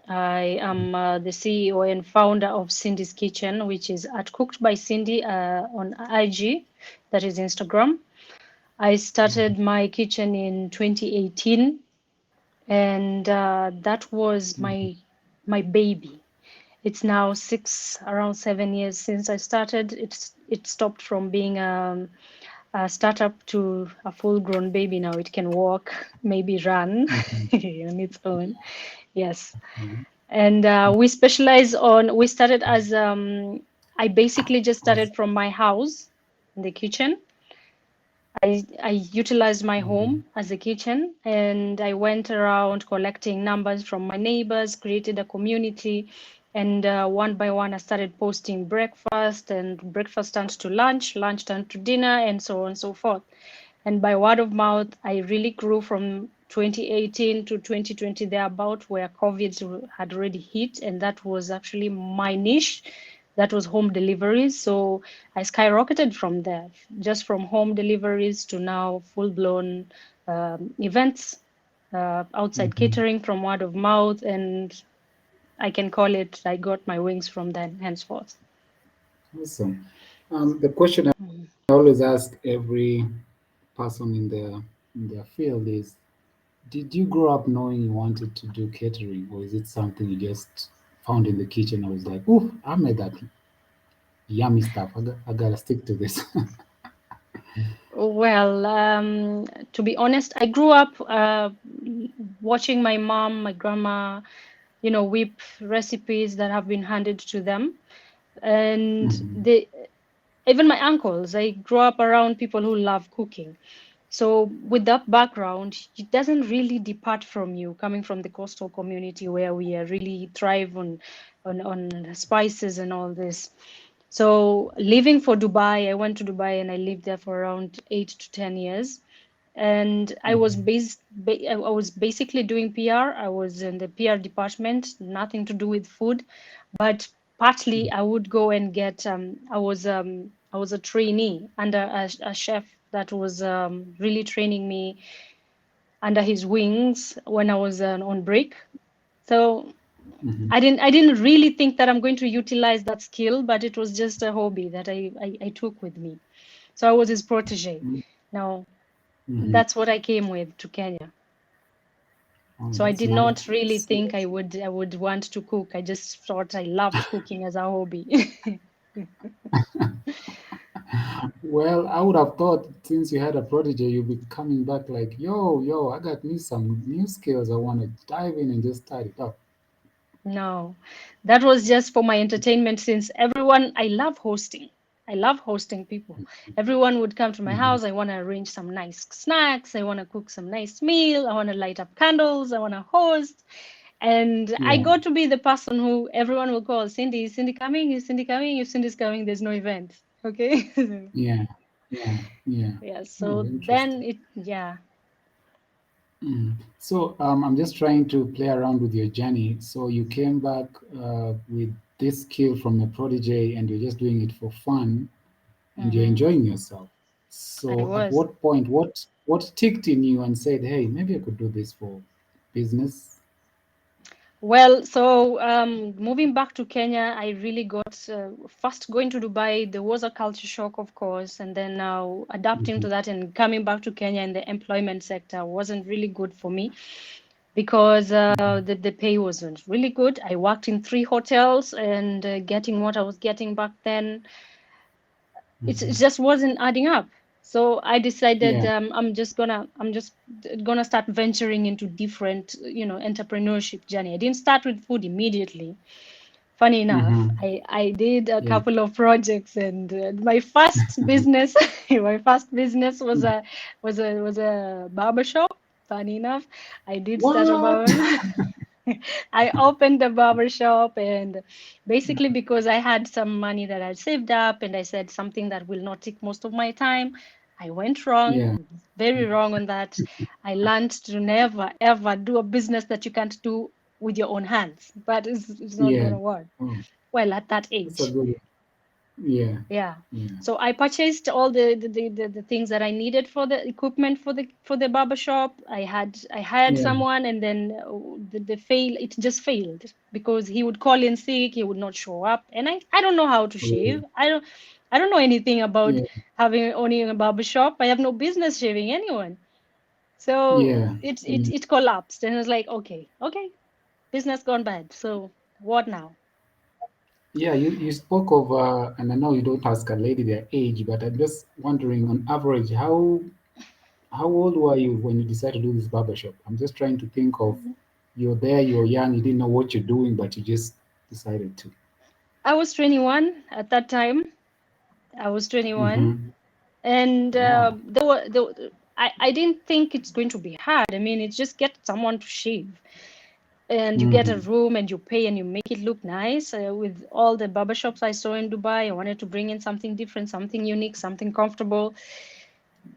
I am the CEO and founder of Cindy's Kitchen, which is at Cooked by Cindy on IG, that is Instagram. I started my kitchen in 2018, and that was my baby. It's now around 7 years since I started. It stopped from being a startup to a full-grown baby. Now it can walk, maybe run Mhm. on its own. Yes. Mhm. And we started as, I basically just Was started from my house in the kitchen. I utilized my mhm. home as a kitchen, and I went around collecting numbers from my neighbors, created a community, and one by one I started posting breakfast, and breakfast turned to lunch, lunch turned to dinner, and so on and so forth. And by word of mouth, I really grew from 2018 to 2020 thereabout, where COVID had already hit, and that was actually my niche. That was home deliveries. So I skyrocketed from there, just from home deliveries to now full-blown events, outside Mhm. catering from word of mouth, and I can call it, I got my wings from then henceforth. Awesome. The question I Mhm. always ask every person in their field is, did you grow up knowing you wanted to do catering, or is it something you just found in the kitchen? I was like, "Ooh, I made that yummy stuff. I gotta stick to this." Well, to be honest, I grew up watching my mom, my grandma, whip recipes that have been handed to them. And Mhm. even my uncles, I grew up around people who love cooking. So with that background, it doesn't really depart from you coming from the coastal community where we are really thrive on spices and all this. So leaving for Dubai, I went to Dubai and I lived there for around 8 to 10 years. And Mhm. I was basically doing PR. I was in the PR department, nothing to do with food, but partly I would go and get. I was a trainee under a chef that was really training me under his wings when I was on break. So Mhm. I didn't really think that I'm going to utilize that skill, but it was just a hobby that I took with me. So I was his protege. Now Mhm. that's what I came with to Kenya. Oh, So I that's did nice. not really So, think I would want to cook. I just thought I loved cooking as a hobby. well, I would have thought since you had a protege, you'd be coming back like, yo, I got me some new skills. I want to dive in and just start it up. No, that was just for my entertainment since I love hosting. I love hosting people. Everyone would come to my Mhm. house. I want to arrange some nice snacks. I want to cook some nice meal. I want to light up candles. I want to host. And I Yeah, got to be the person who everyone will call Cindy. Is Cindy coming? Is Cindy coming? If Cindy's coming, there's no event. Okay. yeah, yeah, yeah. Yeah. Oh, So interesting. then yeah. So I'm just trying to play around with your journey. So you came back with this skill from a protege, and you're just doing it for fun, and you're Hmm. enjoying yourself. I So at was. what point, what ticked in you and said, "Hey, maybe I could do this for business"? Well, so moving back to Kenya, I really got first going to Dubai. There was a culture shock, of course, and then now adapting Mhm. to that and coming back to Kenya in the employment sector wasn't really good for me because the pay wasn't really good. I worked in 3 hotels and getting what I was getting back then it Mhm. just wasn't adding up. So I decided Yeah. I'm just gonna start venturing into different, entrepreneurship journey. I didn't start with food immediately. Funny enough, Mhm. I did a Yeah. couple of projects, and my first business, my first business was a barber shop. Funny enough, I did start a What? barber. I opened a barber shop, and basically because I had some money that I saved up, and I said something that will not take most of my time. I went Yeah. wrong, very wrong on that. I learned to never ever do a business that you can't do with your own hands, but it's not Yeah. gonna work. Oh, Well, at that that's a age. good one. Yeah. Yeah. Yeah. So I purchased all the things that I needed for the equipment for the barber shop. I hired Yeah. someone, and then the fail it just failed because he would call in sick, he would not show up, and I don't know how to Oh, shave. I don't know anything about yeah. having owning a barber shop. I have no business shaving anyone. So Yeah. it it Yeah. it collapsed, and I was like, okay, business gone bad. So what now? Yeah, you spoke of, and I know you don't ask a lady their age, but I'm just wondering, on average, how old were you when you decided to do this barbershop? I'm just trying to think of, you're there, you're young, you didn't know what you're doing, but you just decided to. I was 21 at that time. I was 21, Mm-hmm. and Wow. I didn't think it's going to be hard. I mean, it's just get someone to shave, and you get a Mm-hmm. room, and you pay, and you make it look nice. With all the barbershops I saw in Dubai, I wanted to bring in something different, something unique, something comfortable.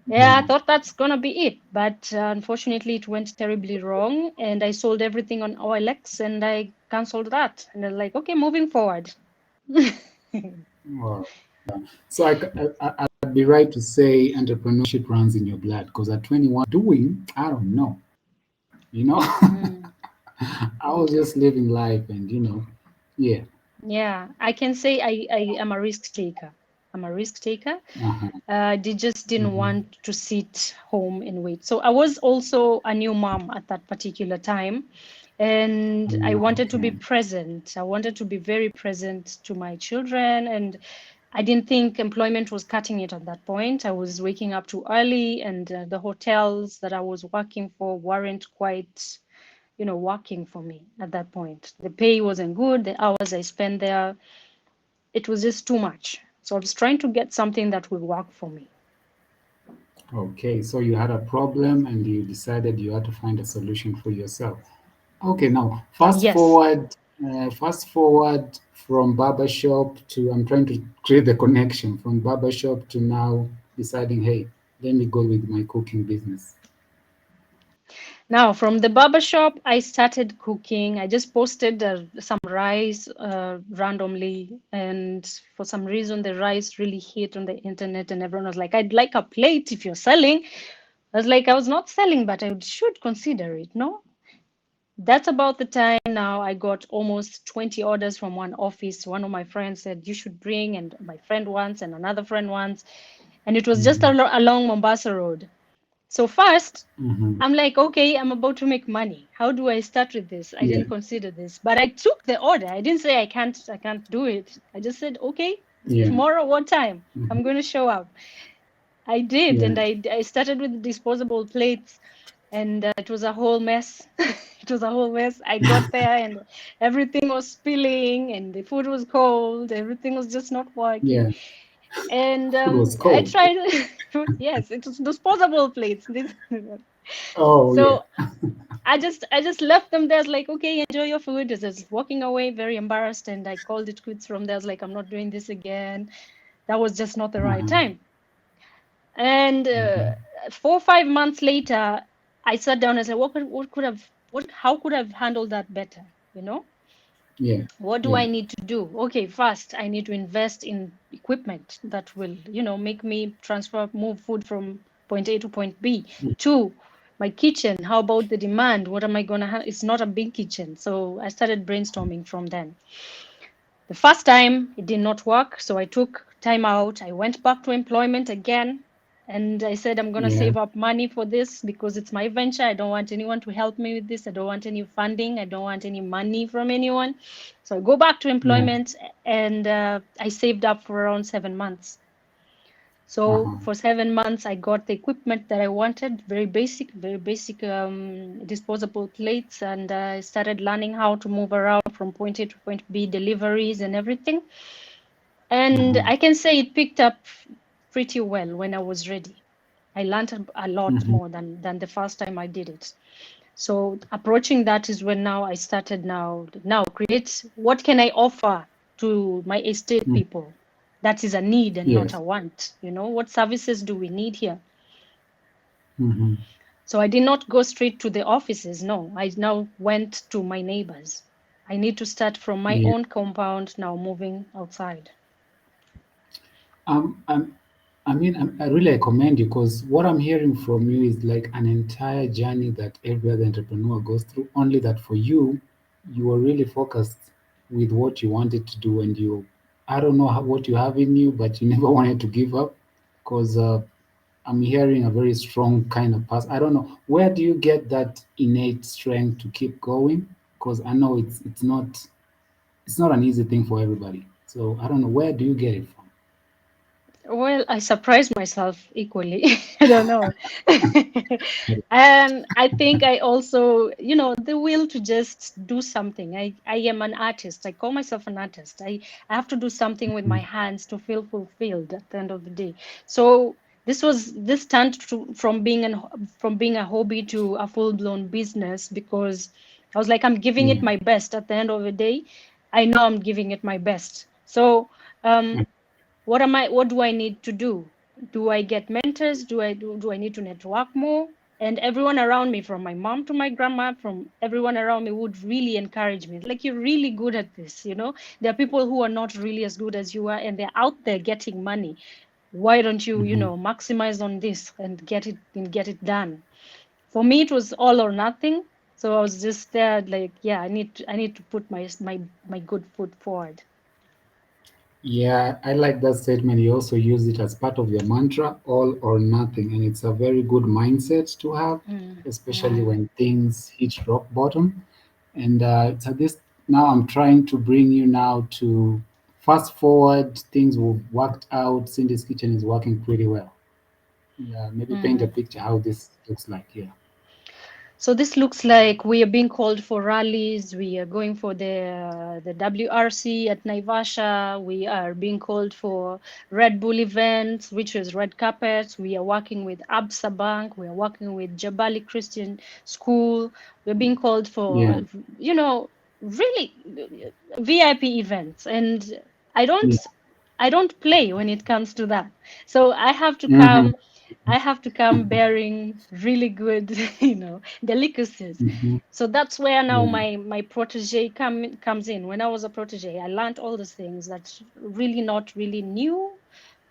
Yeah, I Yeah. thought that's gonna be it, but unfortunately, it went terribly wrong, and I sold everything on OLX, and I canceled that. And I'm like, okay, moving forward. Wow. So I'd be right to say entrepreneurship runs in your blood because at 21, doing, I don't know, you know, Mm. I was just living life and, yeah. Yeah, I can say I am a risk taker. I'm a risk taker. Uh-huh. They just didn't Mm-hmm. want to sit home and wait. So I was also a new mom at that particular time, and I wanted to be Okay. present. I wanted to be very present to my children, and I didn't think employment was cutting it at that point. I was waking up too early, and the hotels that I was working for weren't quite, working for me at that point. The pay wasn't good. The hours I spent there, it was just too much. So I was trying to get something that would work for me. Okay, so you had a problem and you decided you had to find a solution for yourself. Okay, now Yes. fast forward from barbershop to, I'm trying to create the connection from barbershop to now deciding, hey, let me go with my cooking business. Now, from the barber shop, I started cooking. I just posted some rice randomly, and for some reason, the rice really hit on the internet, and everyone was like, "I'd like a plate if you're selling." I was like, "I was not selling, but I should consider it." No, that's about the time now I got almost 20 orders from one office. One of my friends said, "You should bring," and my friend once, and another friend once, and it was just Mm-hmm. along Mombasa Road. So first, Mm-hmm. I'm like, okay, I'm about to make money. How do I start with this? I Yeah, didn't consider this, but I took the order. I didn't say I can't do it. I just said, okay, yeah, tomorrow, what time? I'm mm-hmm. going to show up. I did, Yeah, and I started with disposable plates, and it was a whole mess. It was a whole mess. I got there, and everything was spilling, and the food was cold. Everything was just not working. yeah. And Food was I cold. tried. Yes, it was disposable plates. Oh, yeah. So I just left them there. I was like, okay, enjoy your food. I was walking away, very embarrassed, and I called it quits from there. I was like, I'm not doing this again. That was just not the right Uh-huh. time. And Mm-hmm. 4 or 5 months later, I sat down and said, how could I've handled that better? You know, Yeah, what do yeah. I need to do? Okay, first, I need to invest in equipment that will, make me move food from point A to point B. Two, my kitchen, how about the demand? What am I going to have? It's not a big kitchen. So I started brainstorming from then. The first time it did not work, so I took time out. I went back to employment again, and I said, I'm going to Yeah. save up money for this because it's my venture. I don't want anyone to help me with this. I don't want any funding. I don't want any money from anyone. So I go back to Yeah. employment, and I saved up for around 7 months. So Uh-huh. for 7 months, I got the equipment that I wanted, very basic disposable plates, and I started learning how to move around from point A to point B, deliveries and everything. And Uh-huh. I can say it picked up pretty well when I was ready. I learned a lot Mm-hmm. more than the first time I did it. So approaching that is when now I started now create what can I offer to my estate Mm. people that is a need and not Yes. a want. What services do we need here? Mm-hmm. So I did not go straight to the offices. No, I now went to my neighbors. I need to start from my Yeah. own compound now moving outside. I'm, I mean, I really commend you because what I'm hearing from you is like an entire journey that every other entrepreneur goes through. Only that for you, you were really focused with what you wanted to do, and you, I don't know what you have in you, but you never wanted to give up. Because I'm hearing a very strong kind of person. I don't know where do you get that innate strength to keep going? Because I know it's not an easy thing for everybody. So I don't know where do you get it from. Well, I surprised myself equally. I don't know. And I think I also, the will to just do something. I am an artist. I call myself an artist. I have to do something with my hands to feel fulfilled at the end of the day. So this turned from being a hobby to a full-blown business because I was like, I'm giving it Yeah. my best at the end of the day. I know I'm giving it my best. So um what do I need to do? Do I get mentors? Do I need to network more? And everyone around me, from my mom to my grandma, from everyone around me, would really encourage me. Like, you're really good at this, There are people who are not really as good as you are, and they're out there getting money. Why don't you, Hmm. maximize on this and get it done? For me, it was all or nothing. So I was just there, like, yeah, I need to put my good foot forward. Yeah, I like that statement. You also use it as part of your mantra, all or nothing. And it's a very good mindset to have, Mm, especially mm, when things hit rock bottom. And it's at this now I'm trying to bring you now to fast forward, things will worked out. Cindy's Kitchen is working pretty well. Yeah, maybe paint a mm. picture how this looks like here. So this looks like we are being called for rallies. We are going for the WRC at Naivasha. We are being called for Red Bull events, which is red carpets. We are working with Absa Bank. We are working with Jabali Christian School. We're being called Yeah. for, really VIP events. And I Yeah. don't I don't play when it comes to that. So I have to Mm-hmm. come bearing really good, delicacies. Mm-hmm. So that's where now Yeah. my protege comes in. When I was a protege, I learned all those things that's really not really new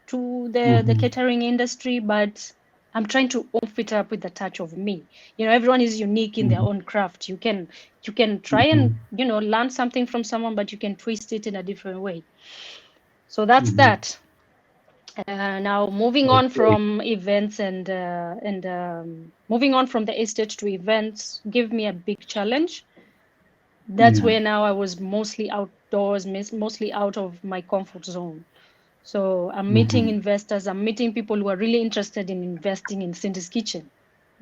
to the Mm-hmm. catering industry, but I'm trying to off it up with a touch of me. Everyone is unique in their Mm-hmm. own craft. You can try Mm-hmm. and learn something from someone, but you can twist it in a different way. So that's Mm-hmm. that. Now moving on Okay. from events and moving on from the estate to events give me a big challenge. That's Yeah. where now I was mostly outdoors, mostly out of my comfort zone. So I'm meeting Mm-hmm. investors. I'm meeting people who are really interested in investing in Cindy's Kitchen.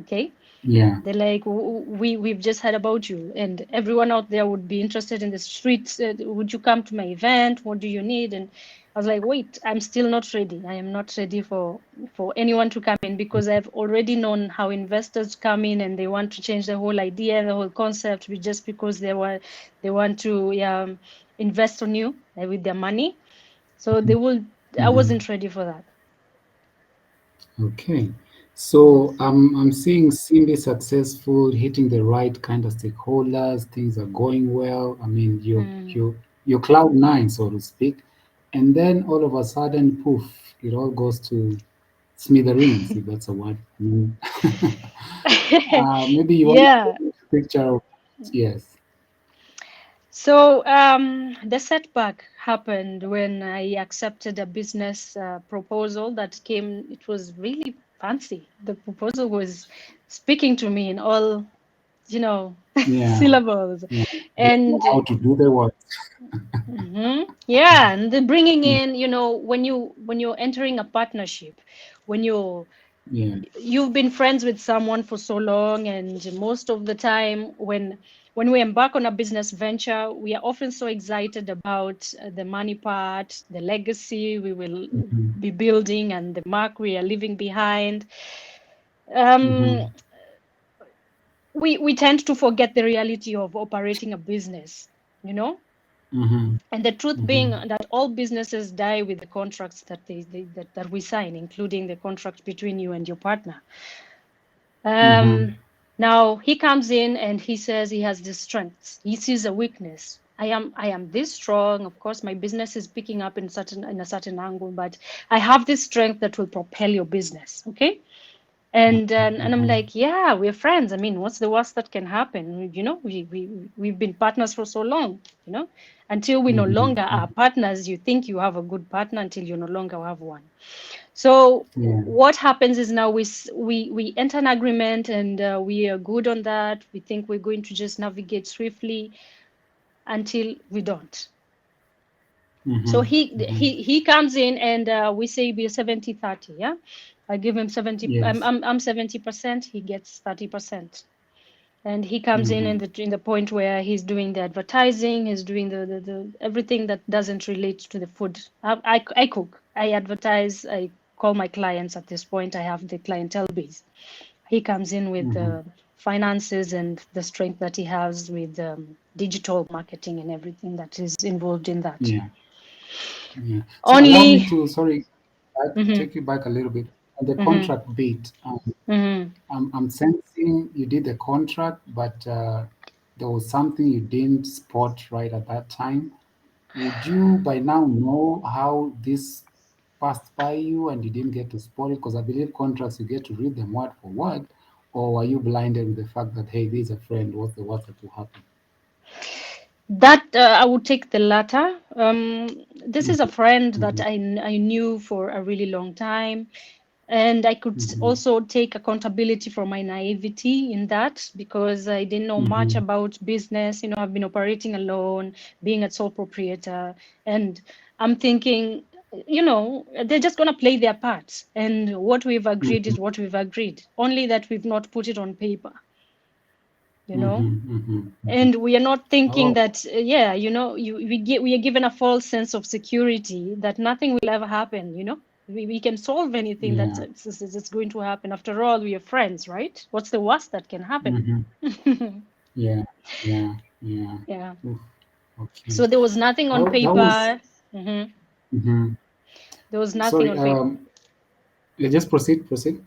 Okay. Yeah. They're like, we've just heard about you, and everyone out there would be interested in the streets. Would you come to my event? What do you need? And I was like, wait, I'm still not ready. I am not ready for anyone to come in because I've already known how investors come in and they want to change the whole idea, the whole concept, just because they want to invest on you with their money. So they will. I Mm-hmm. wasn't ready for that. Okay. Yes. So I'm seeing Cindy successful, hitting the right kind of stakeholders. Things are going well. I mean, Mm. you're cloud nine, so to speak, and then all of a sudden, poof! It all goes to smithereens, if that's a word. Maybe you want to Yeah. paint a picture of yes. So the setback happened when I accepted a business proposal that came. It was really fancy. The proposal was speaking to me in all, Yeah, syllables, yeah. They know and how to do the work. yeah, and then bringing in, when you're entering a partnership, when Yeah. you've been friends with someone for so long, and most of the time when we embark on a business venture, we are often so excited about the money part, the legacy we will Mm-hmm. be building, and the mark we are leaving behind. Mm-hmm. um, we tend to forget the reality of operating a business, you know Mm-hmm. and the truth Mm-hmm. being that all businesses die with the contracts that we sign, including the contract between you and your partner. Mm-hmm. Um, Now he comes in and he says he has these strengths. He sees a weakness. I am this strong. Of course, my business is picking up in a certain angle, but I have this strength that will propel your business. Okay. And I'm Mm-hmm. like, yeah, we're friends. I mean, what's the worst that can happen? We've been partners for so long, until we no longer Mm-hmm. are partners. You think you have a good partner until you no longer have one. So Yeah. what happens is now we enter an agreement, and we are good on that. We think we're going to just navigate swiftly until we don't. So Mm-hmm. he Mm-hmm. he he comes in, and we say we're 70-30. Yeah, I give him 70. I'm Yes. I'm I'm 70%. He gets 30%. And he comes in Mm-hmm. in the point where he's doing the advertising, he's doing the everything that doesn't relate to the food. I cook, I advertise, I call my clients. At this point, I have the clientele base. He comes in with Mm-hmm. the finances and the strength that he has with digital marketing and everything that is involved in that. Yeah. Yeah. So allow me Only. to, sorry, Mm-hmm, take you back a little bit on the mm-hmm, contract bit. mm-hmm. I'm sensing you did the contract, but there was something you didn't spot right at that time. Would you by now know how this passed by you and you didn't get to spot it? Because I believe contracts you get to read them word for word, or were you blinded with the fact that hey, this is a friend, what's the worst that will happen? That I would take the latter. This is a friend that Mm-hmm. I knew for a really long time, and I could Mm-hmm. also take accountability for my naivety in that, because I didn't know much Mm-hmm. about business. I've been operating alone, being a sole proprietor, and I'm thinking, they're just gonna play their part, and what we've agreed Mm-hmm. is what we've agreed. Only that we've not put it on paper, you know Mm-hmm. Mm-hmm. Mm-hmm. and we are not thinking Oh. that yeah, we are given a false sense of security that nothing will ever happen. We can solve anything Yeah. that's going to happen. After all, we are friends, right? What's the worst that can happen? Mm-hmm. Yeah. Yeah. Yeah. Yeah. Oof. Okay. So there was nothing on Well, that was. paper. Hmm. Mm-hmm. There was nothing Sorry. on paper. Yeah, just proceed. Proceed.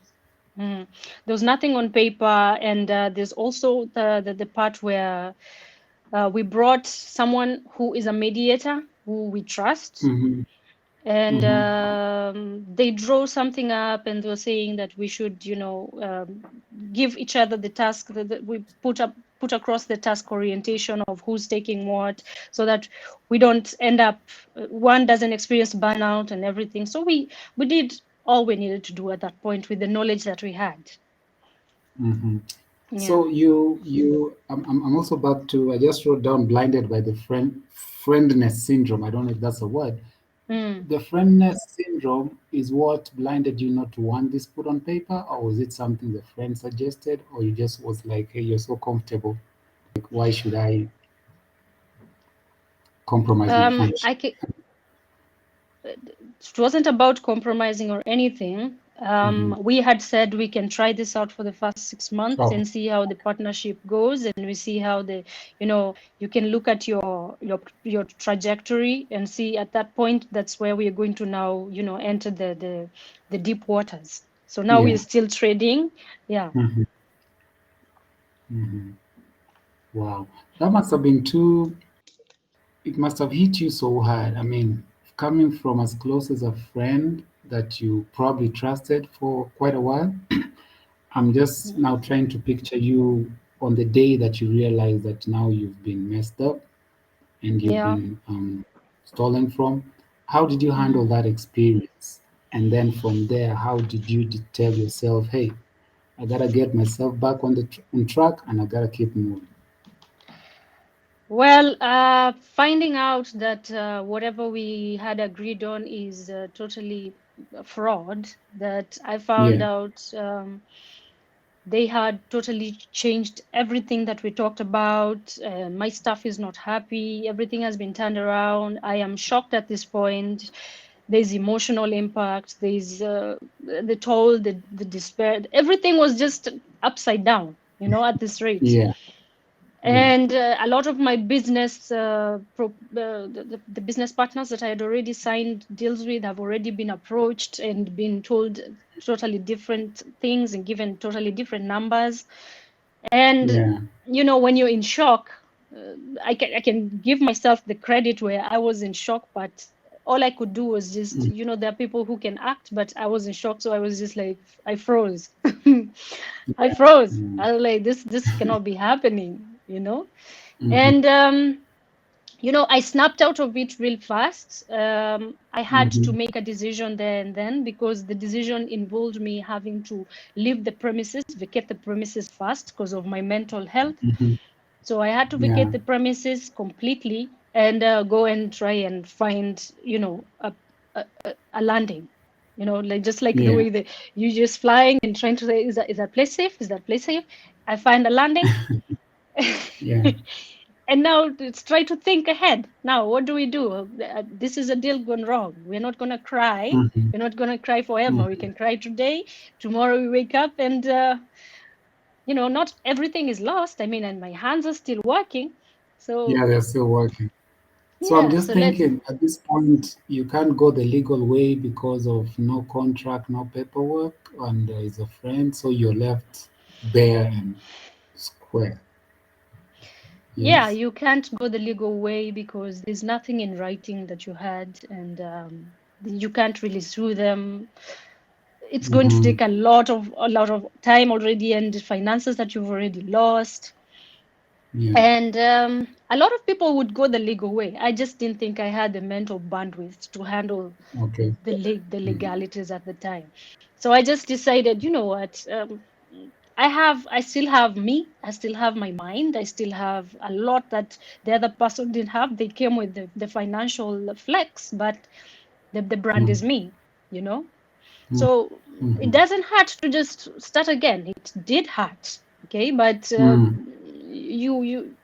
Hmm. There was nothing on paper, and there's also the part where we brought someone who is a mediator who we trust, Mm-hmm. and Mm-hmm. they draw something up, and they were saying that we should give each other the task that we put across the task orientation of who's taking what, so that we don't end up one doesn't experience burnout and everything. So we did all we needed to do at that point with the knowledge that we had. Mm-hmm. Yeah. So I'm also back to. I just wrote down blinded by the friendness syndrome. I don't know if that's a word. Mm. The friendness syndrome is what blinded you not to want this put on paper, or was it something the friend suggested, or you just was like, hey, you're so comfortable, like why should I compromise my friendship? I can It wasn't about compromising or anything. Mm-hmm. We had said we can try this out for the first 6 months Okay. and see how the partnership goes, and we see how you can look at your trajectory and see at that point. That's where we are going to now, enter the deep waters. So now we're Yeah. still trading. Yeah. Mm-hmm. Mm-hmm. Wow, that must have been too. It must have hit you so hard. I mean, coming from as close as a friend that you probably trusted for quite a while, I'm just now trying to picture you on the day that you realize that now you've been messed up and you've Yeah. been stolen from. How did you handle Mm. that experience? And then from there, how did you tell yourself, hey, I gotta get myself back on on track and I gotta keep moving? Well, finding out that whatever we had agreed on is totally a fraud, that I found Yeah, out they had totally changed everything that we talked about. My staff is not happy. Everything has been turned around. I am shocked at this point. There's emotional impact. There's the toll, the despair. Everything was just upside down, at this rate. yeah, yeah, And a lot of my business the business partners that I had already signed deals with have already been approached and been told totally different things and given totally different numbers. And yeah. when you're in shock, I can give myself the credit where I was in shock, but all I could do was just, Mm, there are people who can act, but I was in shock, so I was just like, I froze. I yeah. froze. Mm, I was like, this cannot be happening. mhm, And I snapped out of it real fast. I had to mhm, make a decision there and then, because the decision involved me having to leave the premises, vacate the premises fast because of my mental health. mhm. So I had to Yeah. vacate the premises completely and go and try and find, a landing. Like just like the Yeah. way that you just flying and trying to say, is that place safe? Is that place safe? I find a landing. Yeah. And now let's try to think ahead. Now, what do we do? This is a deal gone wrong. We're not going to cry. Mhm, We're not going to cry forever. We mhm. can cry today. Tomorrow we wake up and, not everything is lost. I mean, and my hands are still working. So, Yeah, they're still working. So I'm yeah, just so let's, thinking at this point, you can't go the legal way because of no contract, no paperwork, and is a friend, so you're left bare and square. yeah, Yes. you can't go the legal way because there's nothing in writing that you had, and you can't really sue them. It's going to Mm-hmm. take a lot of time already, and finances that you've already lost. Yeah. And a lot of people would go the legal way. I just didn't think I had the mental bandwidth to handle Okay. the Mm-hmm. legalities at the time. So I just decided, you know what? I still have me. I still have my mind. I still have a lot that the other person didn't have. They came with the financial flex, but the brand is me, you know? So it Mm-hmm. doesn't hurt to just start again. It did hurt, okay? But Mm. you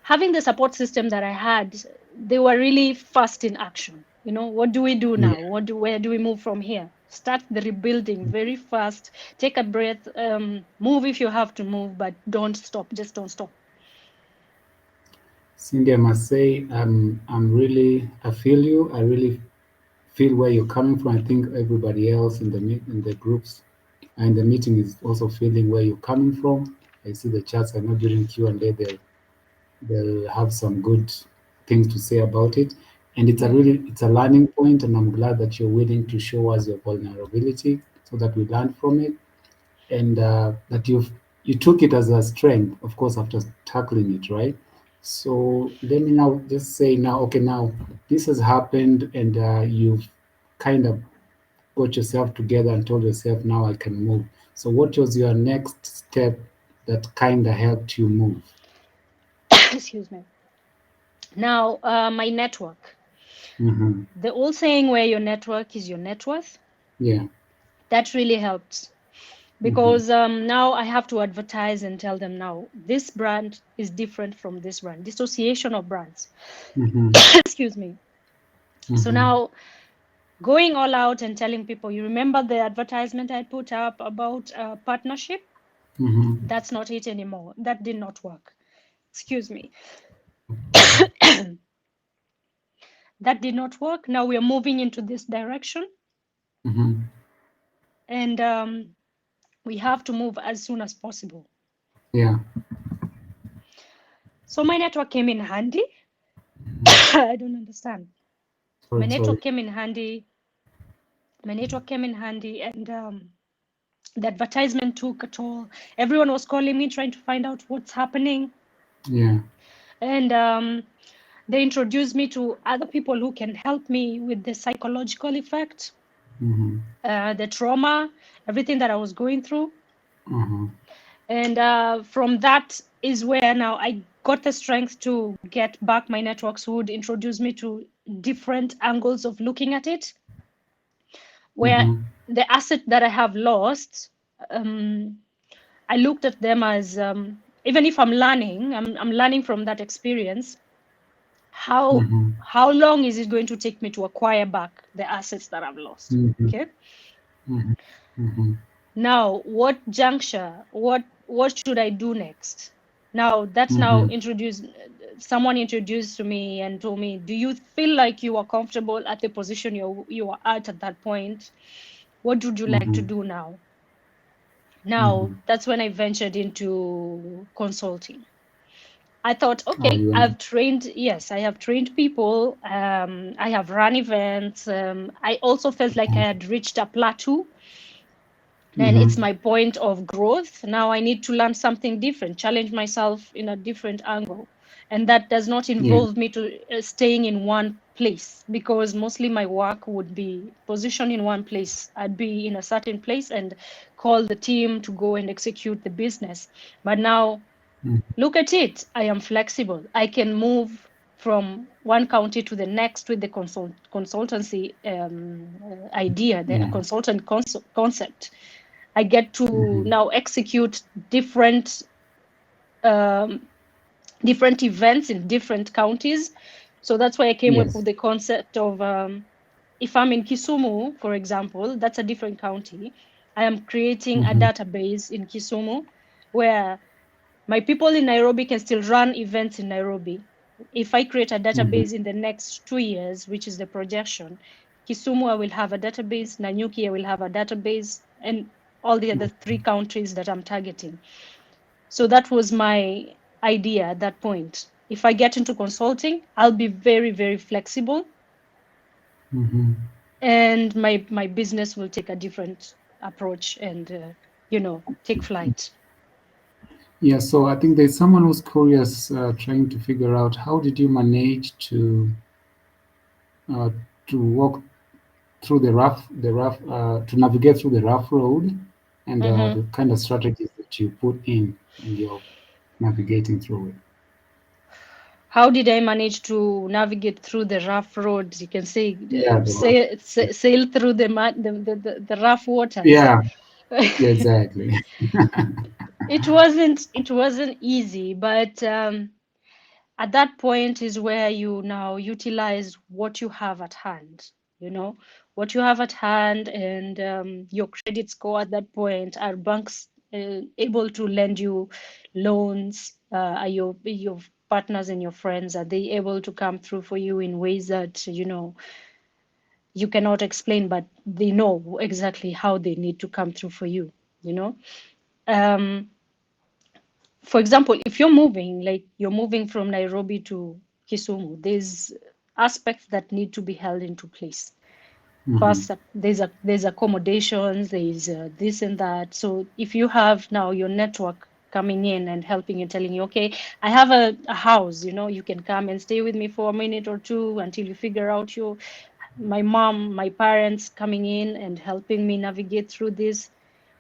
having the support system that I had, they were really fast in action. What do we do Yeah. now? Where do we move from here? Start the rebuilding very fast. Take a breath. Move if you have to move, but don't stop. Just don't stop. Cindy, I must say, I feel you. I really feel where you're coming from. I think everybody else in the groups and the meeting is also feeling where you're coming from. I see the chats. I know during Q&A they'll have some good things to say about it. And Mm. it's a learning point, and I'm glad that you're willing to show us your vulnerability so that we learn from it, and that you took it as a strength, of course, after tackling it, right? So let me now just say now, okay, now this has happened, and you've kind of got yourself together and told yourself, now I can move. So what was your next step that kind of helped you move? Excuse me. Now, my network. Hmm. The old saying, where your network is your net worth, Yeah. that really helped, Hmm. because now I have to advertise and tell them, now this brand is different from this brand, dissociation of brands. Hmm. Excuse me. So Hmm. now, going all out and telling people, you remember the advertisement I put up about partnership? Hmm. That's not it anymore. That did not work. Excuse me. That did not work. Now we are moving into this direction, Hmm. and we have to move as soon as possible. Yeah. So my network came in handy. I don't understand. My Sorry. network came in handy. My network came in handy, and the advertisement took a toll. Everyone was calling me, trying to find out what's happening. Yeah. And they introduced me to other people who can help me with the psychological effect, Hmm. the trauma, everything that I was going through. Hmm. And from that is where now I got the strength to get back my networks who would introduce me to different angles of looking at it, where Hmm. the asset that I have lost, um, I looked at them as, even if I'm learning, I'm learning from that experience. How Hmm. how long is it going to take me to acquire back the assets that I've lost? Hmm. Okay. Hmm. Hmm. Now, what juncture? What should I do next? Now, that's now Hmm. introduced. Someone introduced to me and told me, "Do you feel like you are comfortable at the position you are at that point? What would you like to Hmm. do now?" Now, Hmm. that's when I ventured into consulting. I thought, Oh, okay, you went. I've trained, yes, I have trained people. I have run events. I also felt like I had reached a plateau, and Mm-hmm. it's my point of growth. Now I need to learn something different, challenge myself in a different angle. And that does not Yeah. involve me to staying in one place, because mostly my work would be positioned in one place. I'd be in a certain place and call the team to go and execute the business. But now Mm. look at it. I am flexible. I can move from one county to the next with the consultancy idea, the Yeah. consultant concept. I get to Mm-hmm. now execute different um, different events in different counties. So that's why I came up Yes. with the concept of if I'm in Kisumu, for example, that's a different county. I am creating a Mm-hmm. database in Kisumu where my people in Nairobi can still run events in Nairobi. If I create a Mm-hmm. database in the next 2 years, which is the projection, Kisumu, I will have a database, Nanyuki, I will have a database, and all the other three countries that I'm targeting. So that was my idea at that point. If I get into consulting, I'll be very, very flexible, Mm-hmm. and my business will take a different approach and, take flight. Yeah. So I think there's someone who's curious, trying to figure out how did you manage uh, to walk through to navigate through the rough road, and Mhm. the kind of strategies that you put in when you're navigating through it. How did I manage to navigate through the rough roads? You can say, Yeah. The rough. sail through the rough waters. Yeah. Yeah. Exactly. It wasn't easy, but at that point is where you now utilize what you have at hand. You know what you have at hand, and your credit score at that point. Are banks able to lend you loans? Are your partners and your friends, are they able to come through for you in ways that you cannot explain, but they know exactly how they need to come through for you? You know. Um, for example, if you're moving from Nairobi to Kisumu, there's aspects that need to be held into place. Mm-hmm. First, there's accommodations, there's this and that. So if you have now your network coming in and helping you, telling you, okay, I have a house, you can come and stay with me for a minute or two until you figure out my mom, my parents coming in and helping me navigate through this.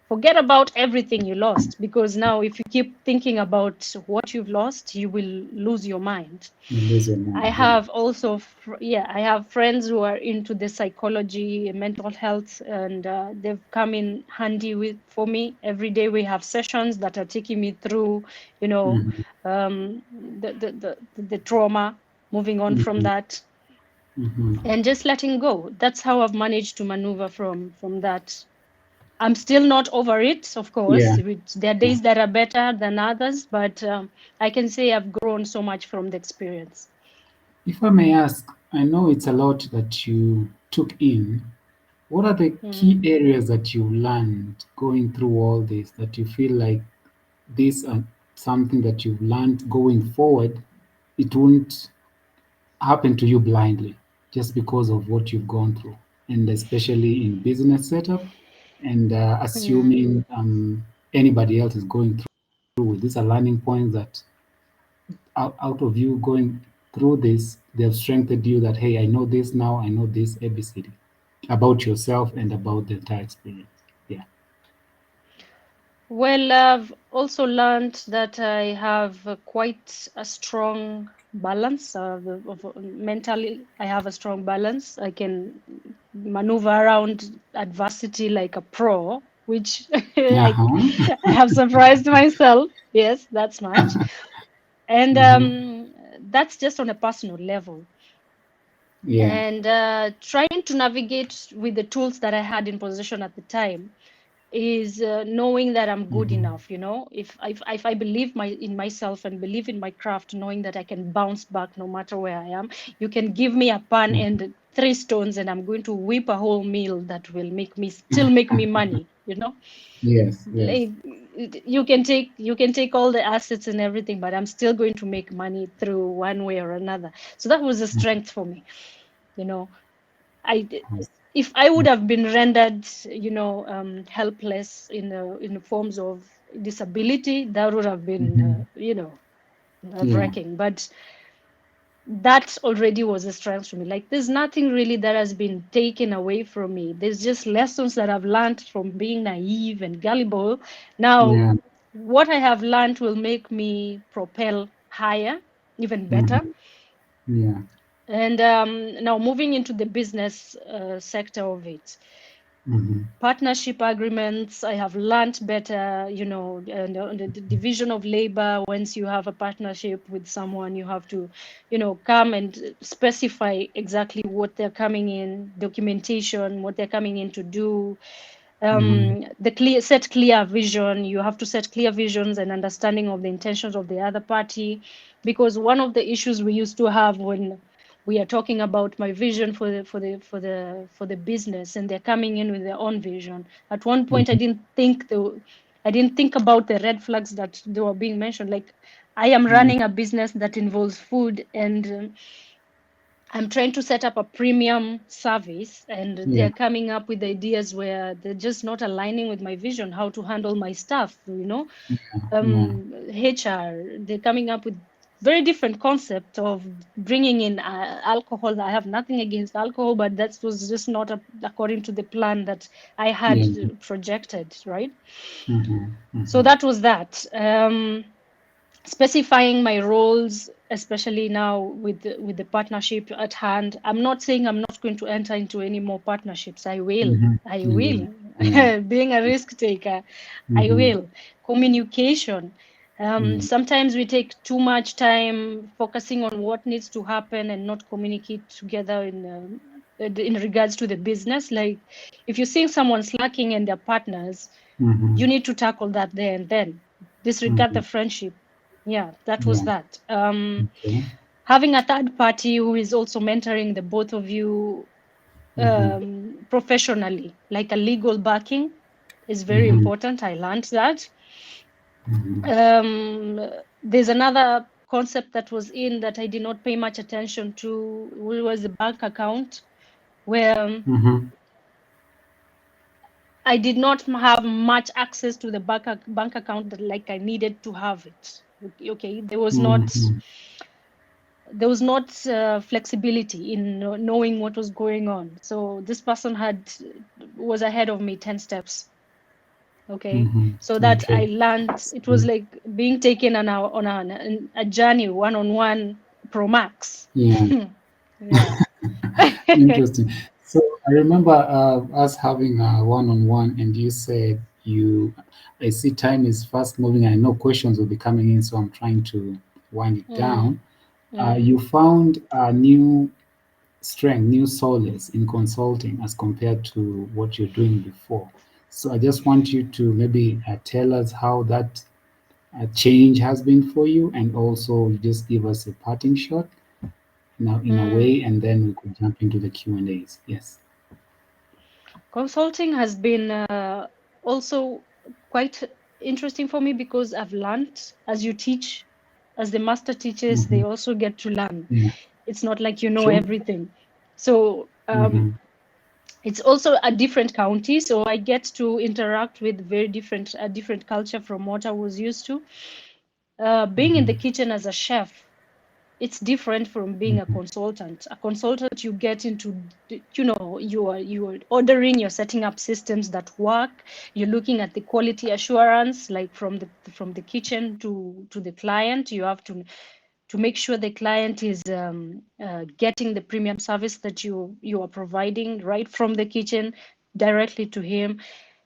Forget about everything you lost, because now if you keep thinking about what you've lost, you will lose your mind. You lose your I mind. Yeah. have also, yeah, I have friends who are into the psychology, mental health, and they've come in handy for me. Every day we have sessions that are taking me through, you know, Mm-hmm. the trauma, moving on from Mm-hmm. that, Mm-hmm. and just letting go. That's how I've managed to maneuver from that. I'm still not over it, of course. Yeah. There are days that are better than others, but I can say I've grown so much from the experience. If I may ask, I know it's a lot that you took in. What are the key Mhm. areas that you learned going through all this that you feel like this are something that you've learned going forward? It won't happen to you blindly just because of what you've gone through, and especially in business setup, and Mm. assuming anybody else is going through. These are learning points that out of you going through this, they have strengthened you that, hey, I know this now, I know this ABCD about yourself and about the entire experience. Yeah. Well, I've also learned that I have quite a strong balance mentally. I have a strong balance. I can maneuver around adversity like a pro, which Uh-huh. I have surprised myself. Yes, that's much. And Hmm. that's just on a personal level. Yeah. And trying to navigate with the tools that I had in possession at the time is knowing that I'm good Hmm. enough. If I believe in myself and believe in my craft, knowing that I can bounce back no matter where I am. You can give me a pan and three stones, and I'm going to whip a whole meal that will make me money. Yes, yes. Like, you can take all the assets and everything, but I'm still going to make money through one way or another. So that was a strength for me. You know, I if I would have been rendered, helpless in the forms of disability, that would have been, Mm-hmm. Yeah. nerve-wracking. But that already was a strength for me. Like there's nothing really that has been taken away from me. There's just lessons that I've learned from being naive and gullible. Now, Yeah. what I have learned will make me propel higher, even better. Mm-hmm. Yeah. And now moving into the business sector of it, Mm-hmm. partnership agreements, I have learned better, and the division of labor. Once you have a partnership with someone, you have to, come and specify exactly what they're coming in, documentation, what they're coming in to do. Mm-hmm. The set clear vision. You have to set clear visions and understanding of the intentions of the other party, because one of the issues we used to have when we are talking about my vision for the business, and they're coming in with their own vision. At one point, Mm-hmm. I didn't think about the red flags that they were being mentioned. Like I am running a business that involves food, and I'm trying to set up a premium service, and Yeah. they're coming up with ideas where they're just not aligning with my vision, how to handle my staff, Yeah. HR. They're coming up with very different concept of bringing in alcohol. I have nothing against alcohol, but that was just not according to the plan that I had Yeah. projected, right? Mm-hmm. So Mm-hmm. that was that. Specifying my roles, especially now with the partnership at hand. I'm not saying I'm not going to enter into any more partnerships. I will. Mm-hmm. I Yeah. will. Yeah. Being a risk taker, I Mm-hmm. will. Communication. Yeah. Sometimes we take too much time focusing on what needs to happen and not communicate together in regards to the business. Like if you're seeing someone slacking and their partners, Mm-hmm. you need to tackle that there and then. Disregard Mm-hmm. the friendship. Yeah, that was Yeah. that. Okay. Having a third party who is also mentoring the both of you Mm-hmm. professionally, like a legal backing, is very Mm-hmm. important. I learned that. Mm-hmm. There's another concept that was in that I did not pay much attention to, which was the bank account, where Mm-hmm. I did not have much access to the bank account that like I needed to have it. Okay, Mm-hmm. there was not flexibility in knowing what was going on. So this person was ahead of me 10 steps. Okay, Mm-hmm. so that Okay. I learned, it was Mm. like being taken on a journey one-on-one pro max. Yeah. Yeah. Interesting. So I remember us having a one-on-one, and you said I see time is fast moving. I know questions will be coming in, so I'm trying to wind it Mm, down. You mm, found a new strength, new solace in consulting as compared to what you're doing before. So I just want you to maybe tell us how that change has been for you, and also just give us a parting shot now in a mm. way, and then we could jump into the Q&As. Yes. Consulting has been also quite interesting for me because I've learned as you teach, as the master teaches, they Mm-hmm. also get to learn. Yeah. It's not like you know True. everything. So Mm-hmm. it's also a different county, so I get to interact with very different a different culture from what I was used to. Being in Mm-hmm. the kitchen as a chef, it's different from being a Mm-hmm. consultant. A consultant, you get into, you are ordering, you're setting up systems that work. You're looking at the quality assurance, like from the kitchen to the client. You have to make sure the client is getting the premium service that you are providing right from the kitchen directly to him.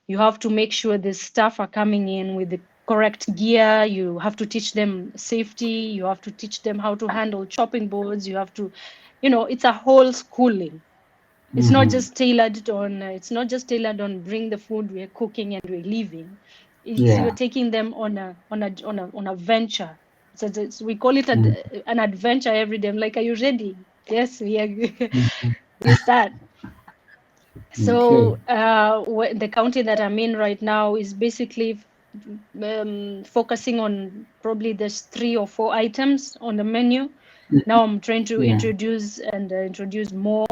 You have to make sure the staff are coming in with the correct gear. You have to teach them safety. You have to teach them how to handle chopping boards. You have to, it's a whole schooling. Mm-hmm. It's not just tailored on bring the food, we're cooking and we're leaving. You're Yeah. taking them on a venture. So we call it Mm. an adventure every day. I'm like, are you ready? Yes, we are. Mm. We start. Okay. So the county that I'm in right now is basically focusing on probably there's 3 or 4 items on the menu. Now I'm trying to Yeah. introduce more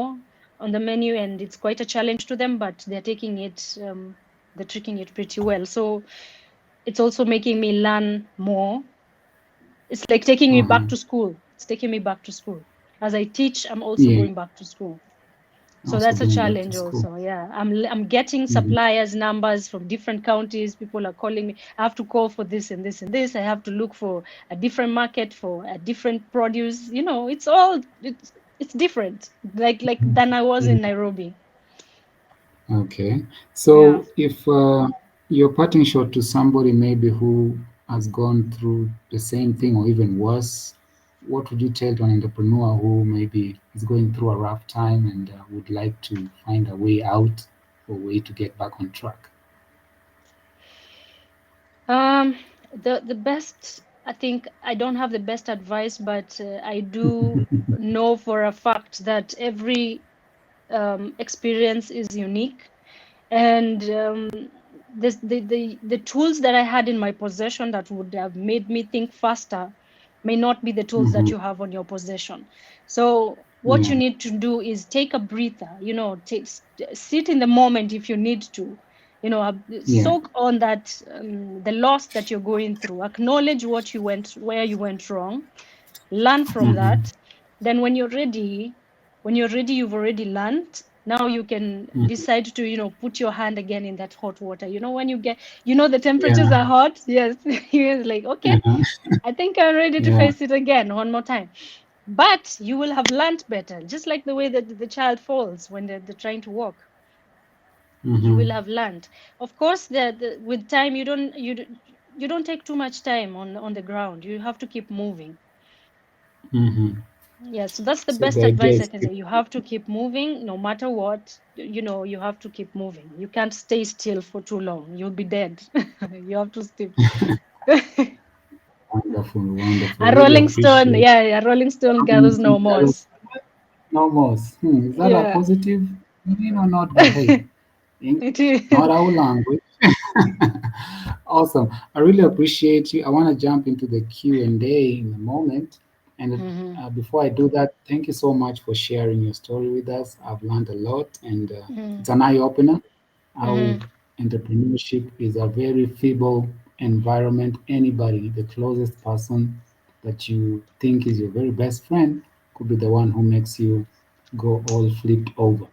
on the menu, and it's quite a challenge to them, but they're taking it pretty well. So it's also making me learn more. It's like taking me back Uh-huh. to school. It's taking me back to school. As I teach, I'm also Yeah. going back to school. So Also that's a going back to challenge school. also. Yeah. I'm getting Mm-hmm. suppliers numbers from different counties. People are calling me. I have to call for this and this and this. I have to look for a different market for a different produce. It's different. Like than I was in Nairobi. Okay. Yeah. So if you're parting shot to somebody maybe who has gone through the same thing or even worse, what would you tell to an entrepreneur who maybe is going through a rough time and would like to find a way out or way to get back on track? Um, the best, I think I don't have the best advice, but I do know for a fact that every experience is unique, and the tools that I had in my possession that would have made me think faster may not be the tools that Mm-hmm. you have on your possession. So what you Yeah. need to do is take a breather, sit in the moment if you need to, Yeah. soak on that, the loss that you're going through, acknowledge where you went wrong, learn from Mm-hmm. that. Then when you're ready, you've already learned. Now you can Mm-hmm. decide to, put your hand again in that hot water. When you get, the temperatures Yeah. are hot. Yes. You're like, okay, Uh-huh. I think I'm ready to Yeah. face it again one more time. But you will have learned better, just like the way that the child falls when they're trying to walk. You Mm-hmm. will have learned. Of course, with time, you don't take too much time on the ground. You have to keep moving. Mm-hmm. Yeah, so that's the So the best idea advice I is can keep. say. You have to keep moving no matter what. You have to keep moving. You can't stay still for too long. You'll be dead. You have to stay. Wonderful, wonderful. I A really rolling stone, appreciate. yeah, a rolling stone gathers no moss. No more. Is that a Yeah. positive meaning or not? But hey, It English, is. not our language. Awesome. I really appreciate you. I want to jump into the Q&A in a moment. And Mm-hmm. before I do that, thank you so much for sharing your story with us. I've learned a lot, and it's Mm-hmm. an eye opener how Mm-hmm. entrepreneurship is a very feeble environment. Anybody, the closest person that you think is your very best friend, could be the one who makes you go all flipped over.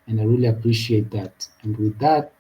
And I really appreciate that. And with that,